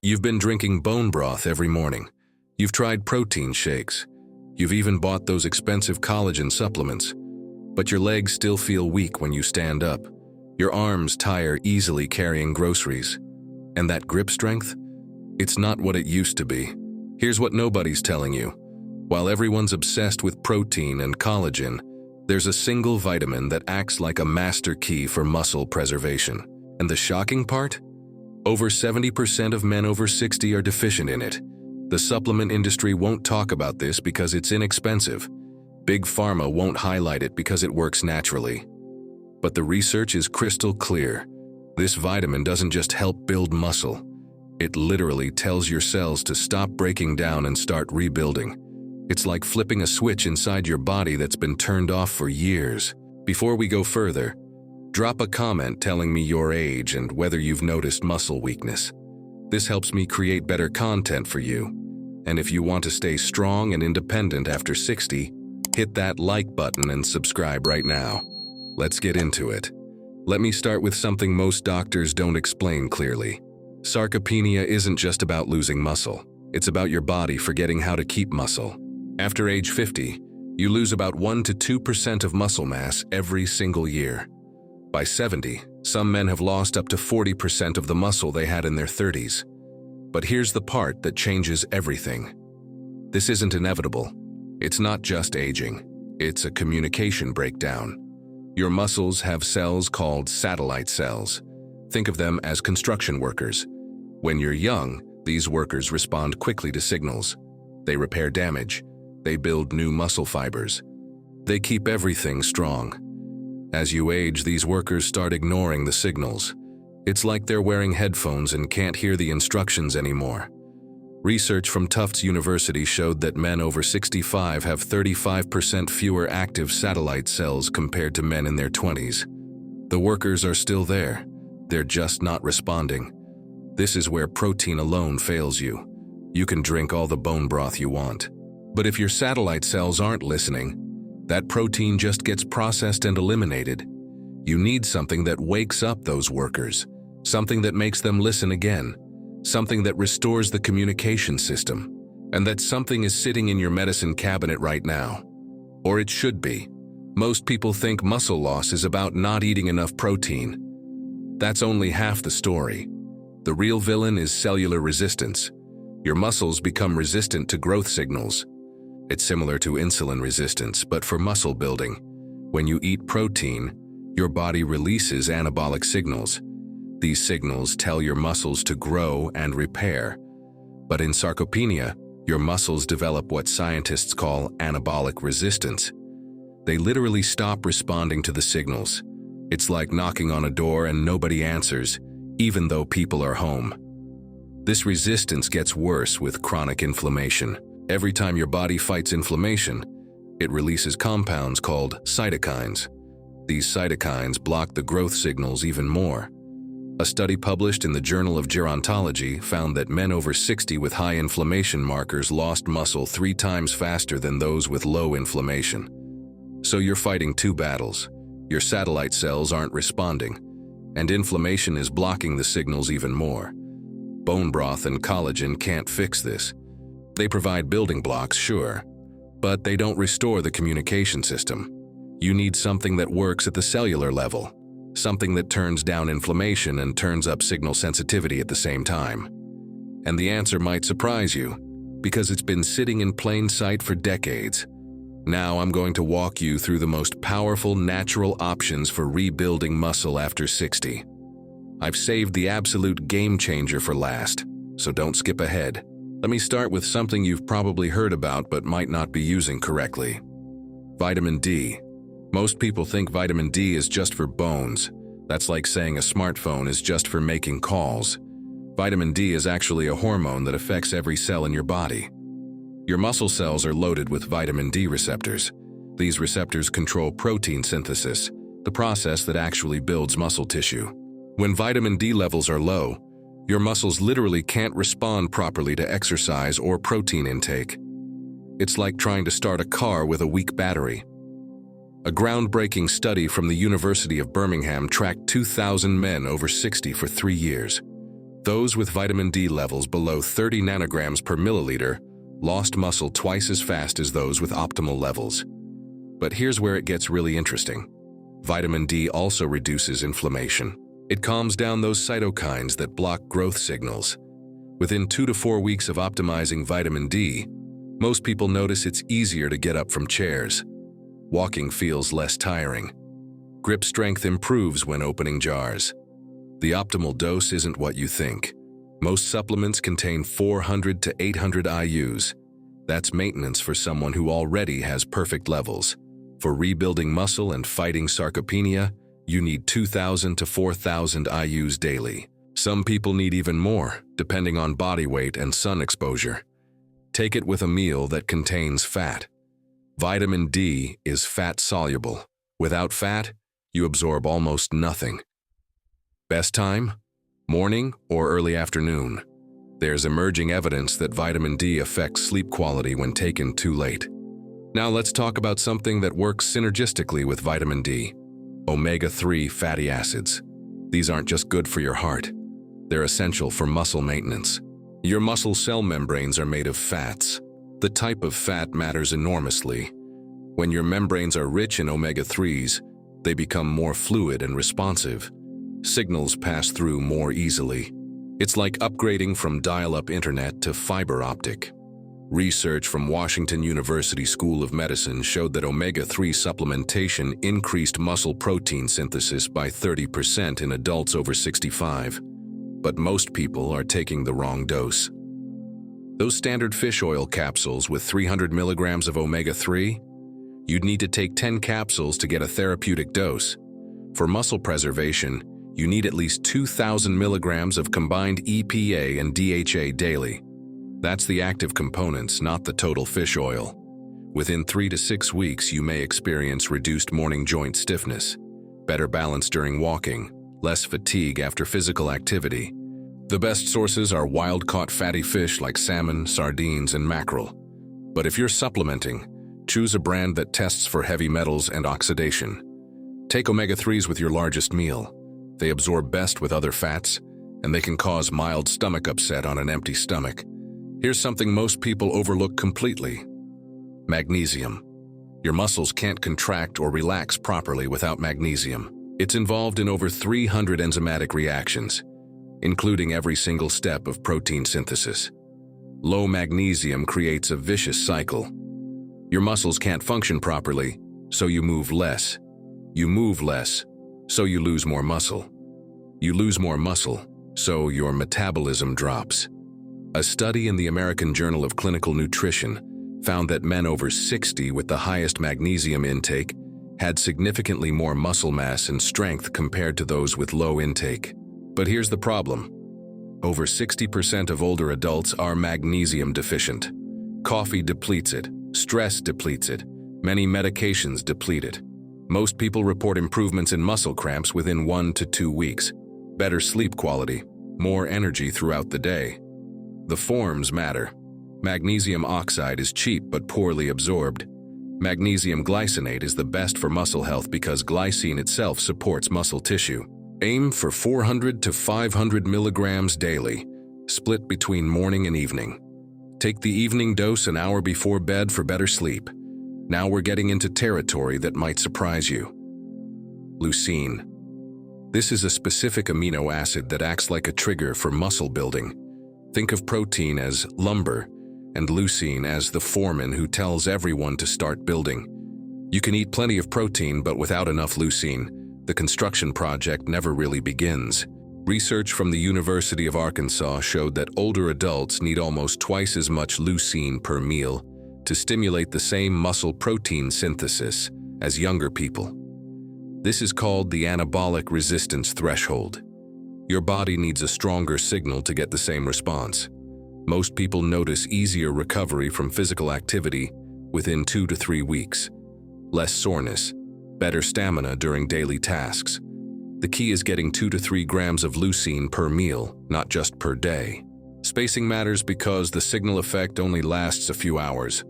You've been drinking bone broth every morning. You've tried protein shakes. You've even bought those expensive collagen supplements. But your legs still feel weak when you stand up. Your arms tire easily carrying groceries. And that grip strength? It's not what it used to be. Here's what nobody's telling you. While everyone's obsessed with protein and collagen, there's a single vitamin that acts like a master key for muscle preservation. And the shocking part? Over 70% of men over 60 are deficient in it. The supplement industry won't talk about this because it's inexpensive. Big Pharma won't highlight it because it works naturally. But the research is crystal clear. This vitamin doesn't just help build muscle. It literally tells your cells to stop breaking down and start rebuilding. It's like flipping a switch inside your body that's been turned off for years. Before we go further, drop a comment telling me your age and whether you've noticed muscle weakness. This helps me create better content for you. And if you want to stay strong and independent after 60, hit that like button and subscribe right now. Let's get into it. Let me start with something most doctors don't explain clearly. Sarcopenia isn't just about losing muscle. It's about your body forgetting how to keep muscle. After age 50, you lose about 1 to 2% of muscle mass every single year. By 70, some men have lost up to 40% of the muscle they had in their 30s. But here's the part that changes everything. This isn't inevitable. It's not just aging. It's a communication breakdown. Your muscles have cells called satellite cells. Think of them as construction workers. When you're young, these workers respond quickly to signals. They repair damage. They build new muscle fibers. They keep everything strong. As you age, these workers start ignoring the signals. It's like they're wearing headphones and can't hear the instructions anymore. Research from Tufts University showed that men over 65 have 35% fewer active satellite cells compared to men in their 20s. The workers are still there. They're just not responding. This is where protein alone fails you. You can drink all the bone broth you want. But if your satellite cells aren't listening, that protein just gets processed and eliminated. You need something that wakes up those workers, something that makes them listen again, something that restores the communication system. And that something is sitting in your medicine cabinet right now. Or it should be. Most people think muscle loss is about not eating enough protein. That's only half the story. The real villain is cellular resistance. Your muscles become resistant to growth signals. It's similar to insulin resistance, but for muscle building. When you eat protein, your body releases anabolic signals. These signals tell your muscles to grow and repair. But in sarcopenia, your muscles develop what scientists call anabolic resistance. They literally stop responding to the signals. It's like knocking on a door and nobody answers, even though people are home. This resistance gets worse with chronic inflammation. Every time your body fights inflammation, it releases compounds called cytokines. These cytokines block the growth signals even more. A study published in the Journal of Gerontology found that men over 60 with high inflammation markers lost muscle 3 times faster than those with low inflammation. So you're fighting two battles. Your satellite cells aren't responding, and inflammation is blocking the signals even more. Bone broth and collagen can't fix this. They provide building blocks, sure, but they don't restore the communication system. You need something that works at the cellular level, something that turns down inflammation and turns up signal sensitivity at the same time. And the answer might surprise you, because it's been sitting in plain sight for decades. Now I'm going to walk you through the most powerful natural options for rebuilding muscle after 60. I've saved the absolute game changer for last, so don't skip ahead. Let me start with something you've probably heard about but might not be using correctly. Vitamin D. Most people think vitamin D is just for bones. That's like saying a smartphone is just for making calls. Vitamin D is actually a hormone that affects every cell in your body. Your muscle cells are loaded with vitamin D receptors. These receptors control protein synthesis, the process that actually builds muscle tissue. When vitamin D levels are low, your muscles literally can't respond properly to exercise or protein intake. It's like trying to start a car with a weak battery. A groundbreaking study from the University of Birmingham tracked 2,000 men over 60 for 3 years. Those with vitamin D levels below 30 nanograms per milliliter lost muscle twice as fast as those with optimal levels. But here's where it gets really interesting. Vitamin D also reduces inflammation. It calms down those cytokines that block growth signals. Within 2 to 4 weeks of optimizing vitamin D, most people notice it's easier to get up from chairs. Walking feels less tiring. Grip strength improves when opening jars. The optimal dose isn't what you think. Most supplements contain 400 to 800 IUs. That's maintenance for someone who already has perfect levels. For rebuilding muscle and fighting sarcopenia, you need 2,000 to 4,000 IUs daily. Some people need even more, depending on body weight and sun exposure. Take it with a meal that contains fat. Vitamin D is fat-soluble. Without fat, you absorb almost nothing. Best time? Morning or early afternoon. There's emerging evidence that vitamin D affects sleep quality when taken too late. Now let's talk about something that works synergistically with vitamin D: omega-3 fatty acids. These aren't just good for your heart. They're essential for muscle maintenance. Your muscle cell membranes are made of fats. The type of fat matters enormously. When your membranes are rich in omega-3s, they become more fluid and responsive. Signals pass through more easily. It's like upgrading from dial-up internet to fiber optic. Research from Washington University School of Medicine showed that omega-3 supplementation increased muscle protein synthesis by 30% in adults over 65. But most people are taking the wrong dose. Those standard fish oil capsules with 300 milligrams of omega-3, you'd need to take 10 capsules to get a therapeutic dose. For muscle preservation, you need at least 2,000 milligrams of combined EPA and DHA daily. That's the active components, not the total fish oil. Within 3 to 6 weeks, you may experience reduced morning joint stiffness, better balance during walking, less fatigue after physical activity. The best sources are wild-caught fatty fish like salmon, sardines, and mackerel. But if you're supplementing, choose a brand that tests for heavy metals and oxidation. Take omega-3s with your largest meal. They absorb best with other fats, and they can cause mild stomach upset on an empty stomach. Here's something most people overlook completely: magnesium. Your muscles can't contract or relax properly without magnesium. It's involved in over 300 enzymatic reactions, including every single step of protein synthesis. Low magnesium creates a vicious cycle. Your muscles can't function properly, so you move less. You move less, so you lose more muscle. You lose more muscle, so your metabolism drops. A study in the American Journal of Clinical Nutrition found that men over 60 with the highest magnesium intake had significantly more muscle mass and strength compared to those with low intake. But here's the problem. Over 60% of older adults are magnesium deficient. Coffee depletes it, stress depletes it, many medications deplete it. Most people report improvements in muscle cramps within 1 to 2 weeks, better sleep quality, more energy throughout the day. The forms matter. Magnesium oxide is cheap but poorly absorbed. Magnesium glycinate is the best for muscle health because glycine itself supports muscle tissue. Aim for 400 to 500 milligrams daily, split between morning and evening. Take the evening dose an hour before bed for better sleep. Now we're getting into territory that might surprise you. Leucine. This is a specific amino acid that acts like a trigger for muscle building. Think of protein as lumber and leucine as the foreman who tells everyone to start building. You can eat plenty of protein, but without enough leucine, the construction project never really begins. Research from the University of Arkansas showed that older adults need almost twice as much leucine per meal to stimulate the same muscle protein synthesis as younger people. This is called the anabolic resistance threshold. Your body needs a stronger signal to get the same response. Most people notice easier recovery from physical activity within 2 to 3 weeks. Less soreness, better stamina during daily tasks. The key is getting 2 to 3 grams of leucine per meal, not just per day. Spacing matters because the signal effect only lasts a few hours.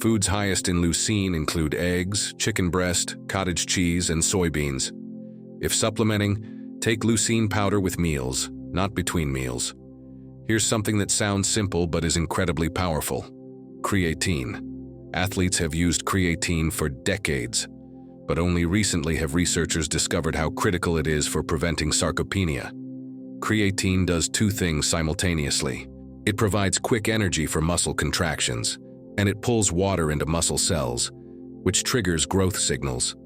Foods highest in leucine include eggs, chicken breast, cottage cheese, and soybeans. If supplementing, take leucine powder with meals, not between meals. Here's something that sounds simple but is incredibly powerful. Creatine. Athletes have used creatine for decades, but only recently have researchers discovered how critical it is for preventing sarcopenia. Creatine does two things simultaneously. It provides quick energy for muscle contractions, and it pulls water into muscle cells, which triggers growth signals.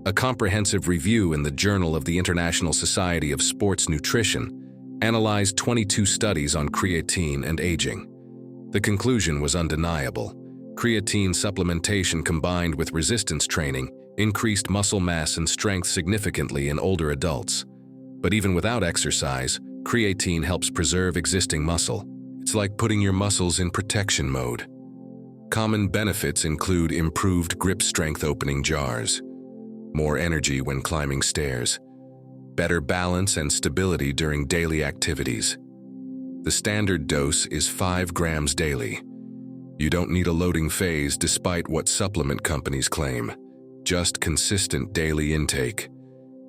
A comprehensive review in the Journal of the International Society of Sports Nutrition analyzed 22 studies on creatine and aging. The conclusion was undeniable. Creatine supplementation combined with resistance training increased muscle mass and strength significantly in older adults. But even without exercise, creatine helps preserve existing muscle. It's like putting your muscles in protection mode. Common benefits include improved grip strength opening jars, more energy when climbing stairs, better balance and stability during daily activities. The standard dose is 5 grams daily. You don't need a loading phase despite what supplement companies claim. Just consistent daily intake.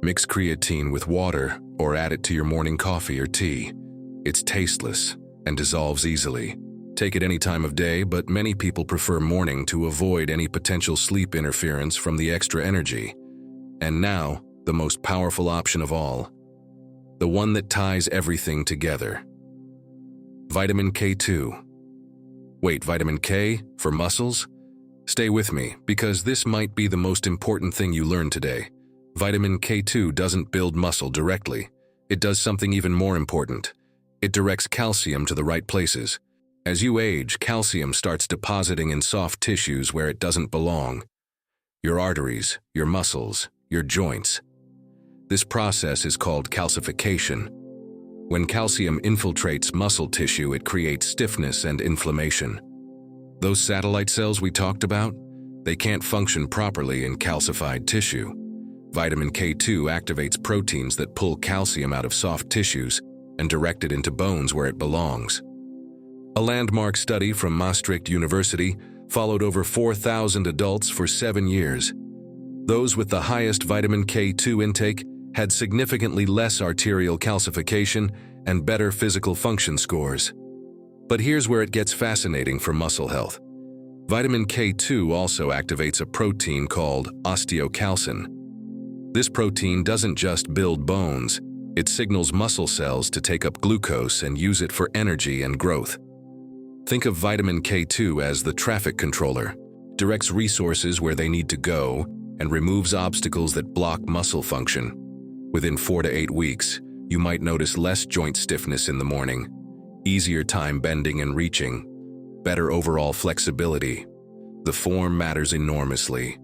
Mix creatine with water or add it to your morning coffee or tea. It's tasteless and dissolves easily. Take it any time of day, but many people prefer morning to avoid any potential sleep interference from the extra energy. And now, the most powerful option of all. The one that ties everything together. Vitamin K2. Wait, vitamin K for muscles? Stay with me, because this might be the most important thing you learn today. Vitamin K2 doesn't build muscle directly. It does something even more important. It directs calcium to the right places. As you age, calcium starts depositing in soft tissues where it doesn't belong. Your arteries, your muscles, your joints. This process is called calcification. When calcium infiltrates muscle tissue, it creates stiffness and inflammation. Those satellite cells we talked about, they can't function properly in calcified tissue. Vitamin K2 activates proteins that pull calcium out of soft tissues and direct it into bones where it belongs. A landmark study from Maastricht University followed over 4,000 adults for 7 years. Those with the highest vitamin K2 intake had significantly less arterial calcification and better physical function scores. But here's where it gets fascinating for muscle health. Vitamin K2 also activates a protein called osteocalcin. This protein doesn't just build bones, it signals muscle cells to take up glucose and use it for energy and growth. Think of vitamin K2 as the traffic controller, directs resources where they need to go, and removes obstacles that block muscle function. Within 4 to 8 weeks, you might notice less joint stiffness in the morning, easier time bending and reaching, better overall flexibility. The form matters enormously.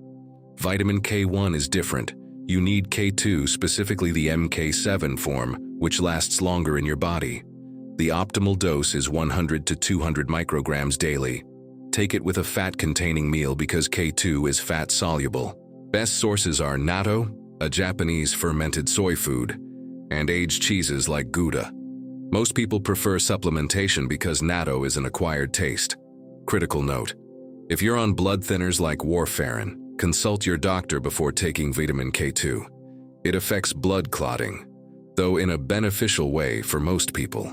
Vitamin K1 is different. You need K2, specifically the MK7 form, which lasts longer in your body. The optimal dose is 100 to 200 micrograms daily. Take it with a fat-containing meal because K2 is fat-soluble. Best sources are natto, a Japanese fermented soy food, and aged cheeses like Gouda. Most people prefer supplementation because natto is an acquired taste. Critical note: if you're on blood thinners like warfarin, consult your doctor before taking vitamin K2. It affects blood clotting, though in a beneficial way for most people.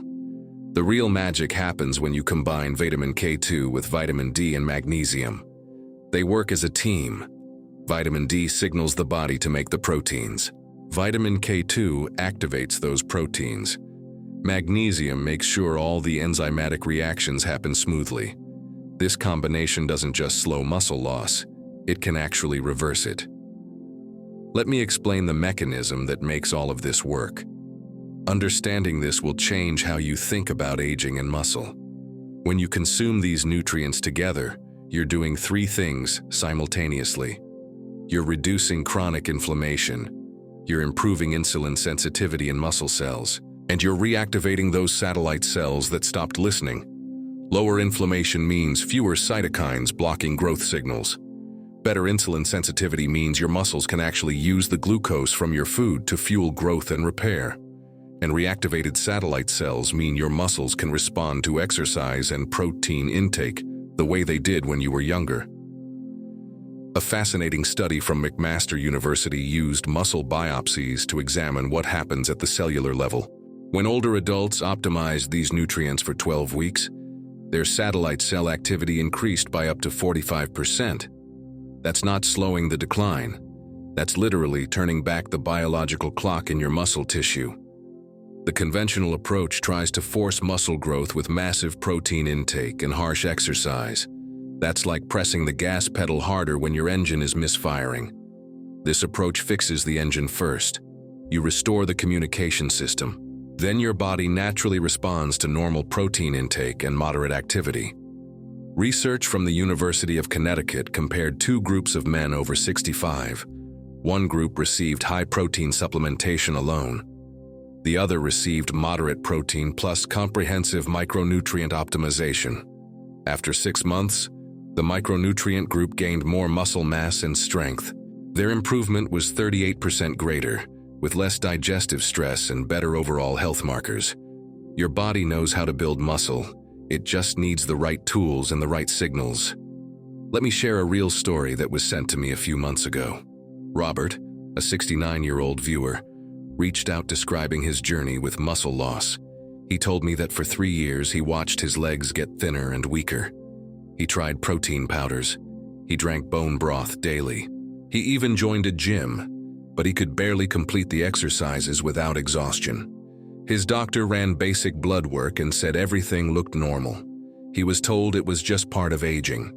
The real magic happens when you combine vitamin K2 with vitamin D and magnesium. They work as a team. Vitamin D signals the body to make the proteins. Vitamin K2 activates those proteins. Magnesium makes sure all the enzymatic reactions happen smoothly. This combination doesn't just slow muscle loss, it can actually reverse it. Let me explain the mechanism that makes all of this work. Understanding this will change how you think about aging and muscle. When you consume these nutrients together, you're doing 3 things simultaneously. You're reducing chronic inflammation, you're improving insulin sensitivity in muscle cells, and you're reactivating those satellite cells that stopped listening. Lower inflammation means fewer cytokines blocking growth signals. Better insulin sensitivity means your muscles can actually use the glucose from your food to fuel growth and repair. And reactivated satellite cells mean your muscles can respond to exercise and protein intake the way they did when you were younger. A fascinating study from McMaster University used muscle biopsies to examine what happens at the cellular level. When older adults optimized these nutrients for 12 weeks, their satellite cell activity increased by up to 45%. That's not slowing the decline. That's literally turning back the biological clock in your muscle tissue. The conventional approach tries to force muscle growth with massive protein intake and harsh exercise. That's like pressing the gas pedal harder when your engine is misfiring. This approach fixes the engine first. You restore the communication system. Then your body naturally responds to normal protein intake and moderate activity. Research from the University of Connecticut compared two groups of men over 65. One group received high-protein supplementation alone. The other received moderate protein plus comprehensive micronutrient optimization. After 6 months, the micronutrient group gained more muscle mass and strength. Their improvement was 38% greater, with less digestive stress and better overall health markers. Your body knows how to build muscle. It just needs the right tools and the right signals. Let me share a real story that was sent to me a few months ago. Robert, a 69-year-old viewer, reached out describing his journey with muscle loss. He told me that for 3 years he watched his legs get thinner and weaker. He tried protein powders. He drank bone broth daily. He even joined a gym, but he could barely complete the exercises without exhaustion. His doctor ran basic blood work and said everything looked normal. He was told it was just part of aging.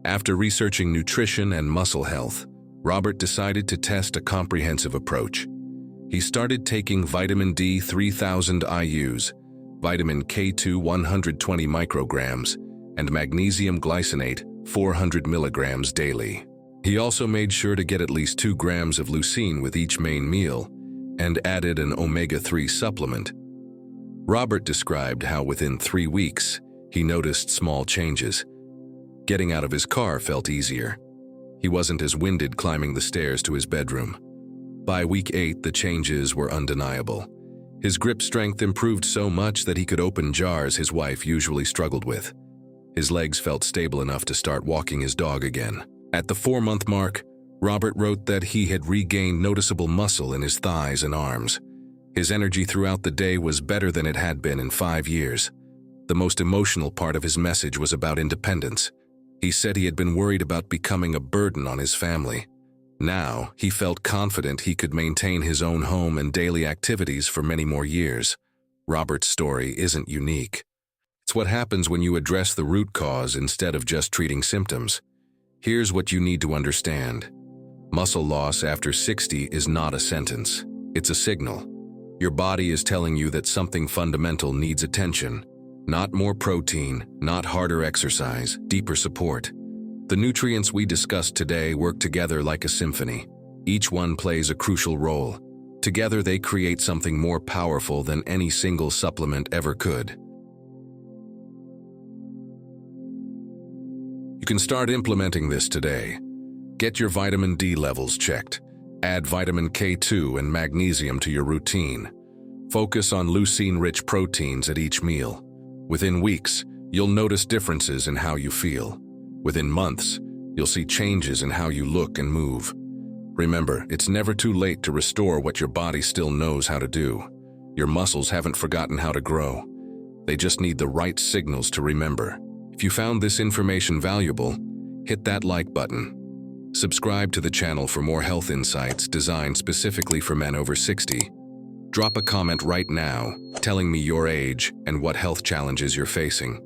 After researching nutrition and muscle health, Robert decided to test a comprehensive approach. He started taking vitamin D 3,000 IUs, vitamin K2 120 micrograms, and magnesium glycinate 400 milligrams daily. He also made sure to get at least 2 grams of leucine with each main meal and added an omega-3 supplement. Robert described how within 3 weeks, he noticed small changes. Getting out of his car felt easier. He wasn't as winded climbing the stairs to his bedroom. By week 8, the changes were undeniable. His grip strength improved so much that he could open jars his wife usually struggled with. His legs felt stable enough to start walking his dog again. At the 4-month mark, Robert wrote that he had regained noticeable muscle in his thighs and arms. His energy throughout the day was better than it had been in 5 years. The most emotional part of his message was about independence. He said he had been worried about becoming a burden on his family. Now, he felt confident he could maintain his own home and daily activities for many more years. Robert's story isn't unique. It's what happens when you address the root cause instead of just treating symptoms. Here's what you need to understand. Muscle loss after 60 is not a sentence. It's a signal. Your body is telling you that something fundamental needs attention. Not more protein, not harder exercise, deeper support. The nutrients we discussed today work together like a symphony. Each one plays a crucial role. Together they create something more powerful than any single supplement ever could. You can start implementing this today. Get your vitamin D levels checked. Add vitamin K2 and magnesium to your routine. Focus on leucine-rich proteins at each meal. Within weeks, you'll notice differences in how you feel. Within months, you'll see changes in how you look and move. Remember, it's never too late to restore what your body still knows how to do. Your muscles haven't forgotten how to grow. They just need the right signals to remember. If you found this information valuable, hit that like button. Subscribe to the channel for more health insights designed specifically for men over 60. Drop a comment right now telling me your age and what health challenges you're facing.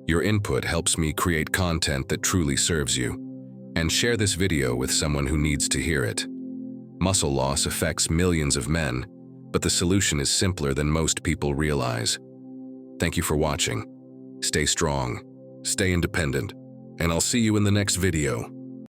Your input helps me create content that truly serves you. And share this video with someone who needs to hear it. Muscle loss affects millions of men, but the solution is simpler than most people realize. Thank you for watching. Stay strong, stay independent, and I'll see you in the next video.